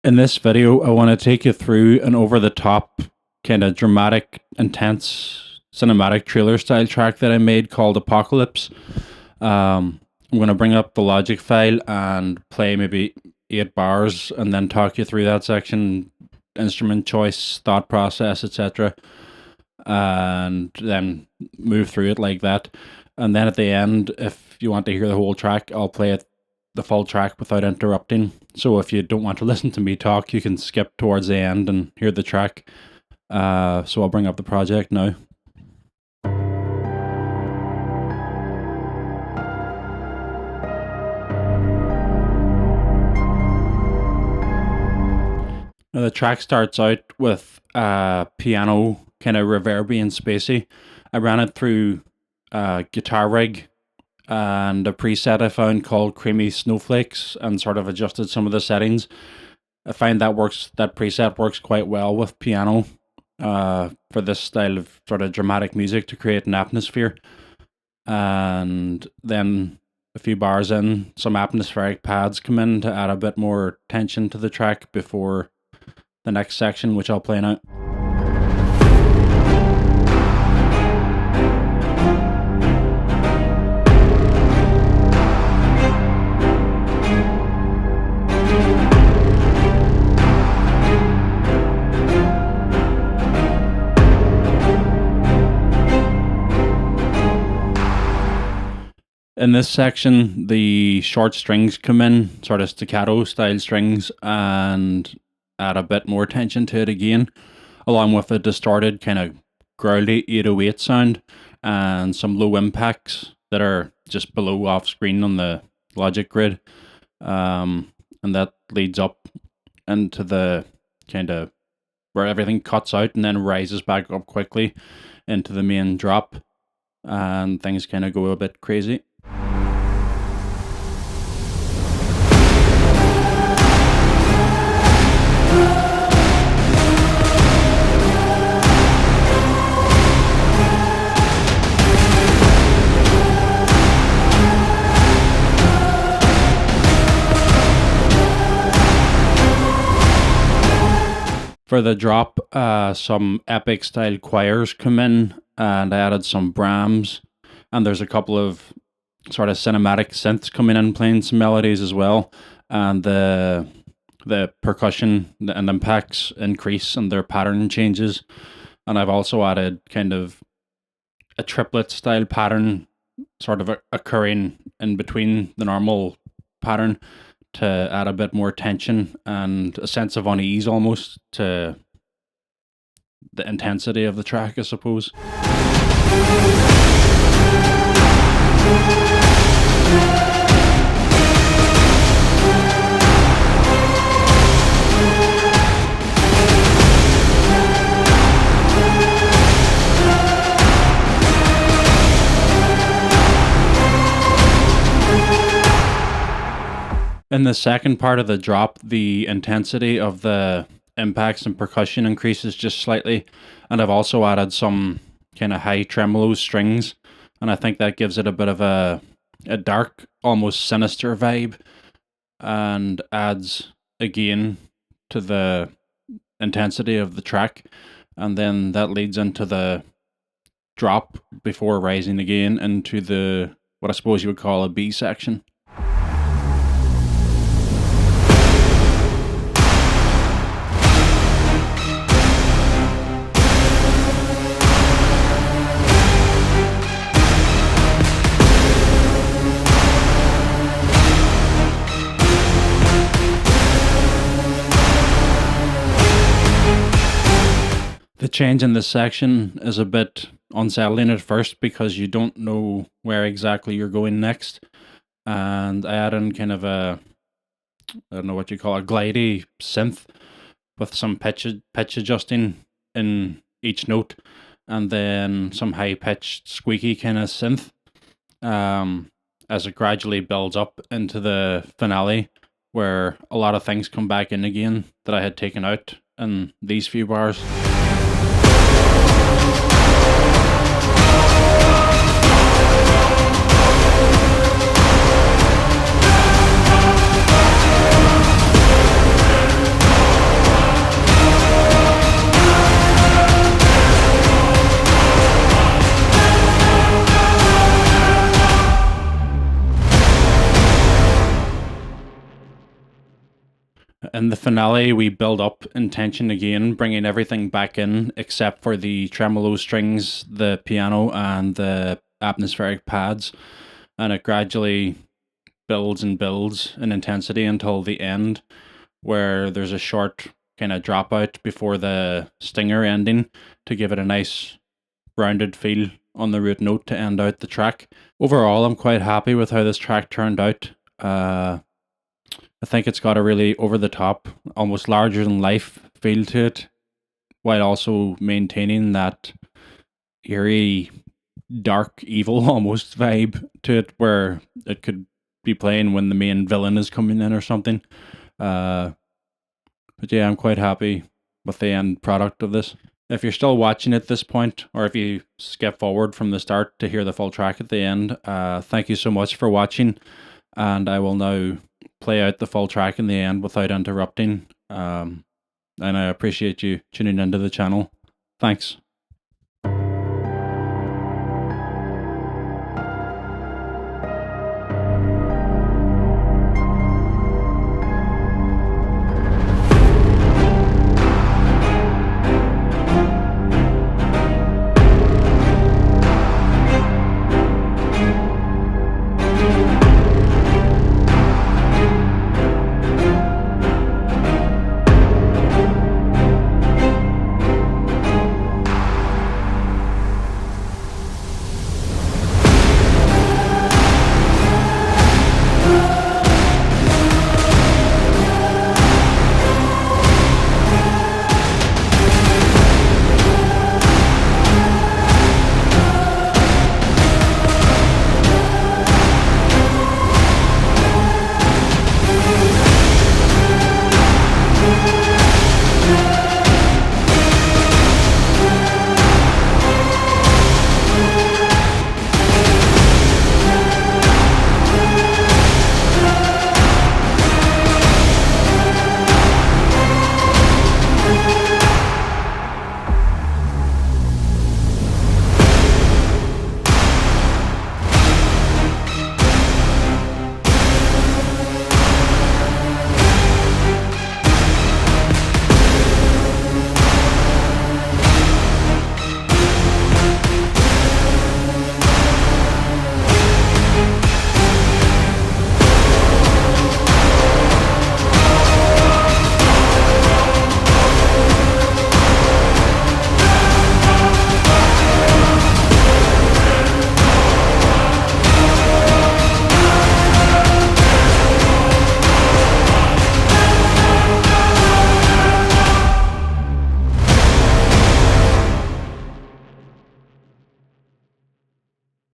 In this video, I want to take you through an over-the-top, kind of dramatic, intense, cinematic trailer style track that I made called Apocalypse. I'm going to bring up the Logic file and play maybe 8 bars and then talk you through that section, instrument choice, thought process, etc. And then move through it like that. And then at the end, if you want to hear the whole track, I'll play it the full track without interrupting. So if you don't want to listen to me talk, you can skip towards the end and hear the track. So I'll bring up the project now. Now the track starts out with piano, kind of reverby and spacey. I ran it through Guitar Rig and a preset I found called Creamy Snowflakes and sort of adjusted some of the settings. I find that preset works quite well with piano for this style of sort of dramatic music to create an atmosphere. And then a few bars in, some atmospheric pads come in to add a bit more tension to the track before the next section, which I'll play now. In this section, the short strings come in, sort of staccato style strings, and add a bit more tension to it again, along with a distorted kind of growly 808 sound and some low impacts that are just below off screen on the Logic grid. And that leads up into the kind of where everything cuts out and then rises back up quickly into the main drop, and things kind of go a bit crazy. For the drop, some epic style choirs come in, and I added some Brahms, and there's a couple of sort of cinematic synths coming in playing some melodies as well, and the percussion and impacts increase and their pattern changes. And I've also added kind of a triplet style pattern sort of occurring in between the normal pattern to add a bit more tension and a sense of unease almost to the intensity of the track, I suppose. In the second part of the drop, the intensity of the impacts and percussion increases just slightly, and I've also added some kind of high tremolo strings, and I think that gives it a bit of a dark, almost sinister vibe, and adds again to the intensity of the track, and then that leads into the drop before rising again into the what I suppose you would call a B section. The change in this section is a bit unsettling at first because you don't know where exactly you're going next. And I add in kind of a, I don't know what you call a glidey synth with some pitch adjusting in each note, and then some high pitched squeaky kind of synth as it gradually builds up into the finale, where a lot of things come back in again that I had taken out in these few bars. In the finale, we build up in tension again, bringing everything back in except for the tremolo strings, the piano, and the atmospheric pads. And it gradually builds and builds in intensity until the end, where there's a short kind of dropout before the stinger ending to give it a nice rounded feel on the root note to end out the track. Overall, I'm quite happy with how this track turned out. I think it's got a really over the top, almost larger than life feel to it, while also maintaining that eerie, dark, evil almost vibe to it, where it could be playing when the main villain is coming in or something. But yeah, I'm quite happy with the end product of this. If you're still watching at this point, or if you skip forward from the start to hear the full track at the end, thank you so much for watching. And I will now play out the full track in the end without interrupting. And I appreciate you tuning into the channel. Thanks.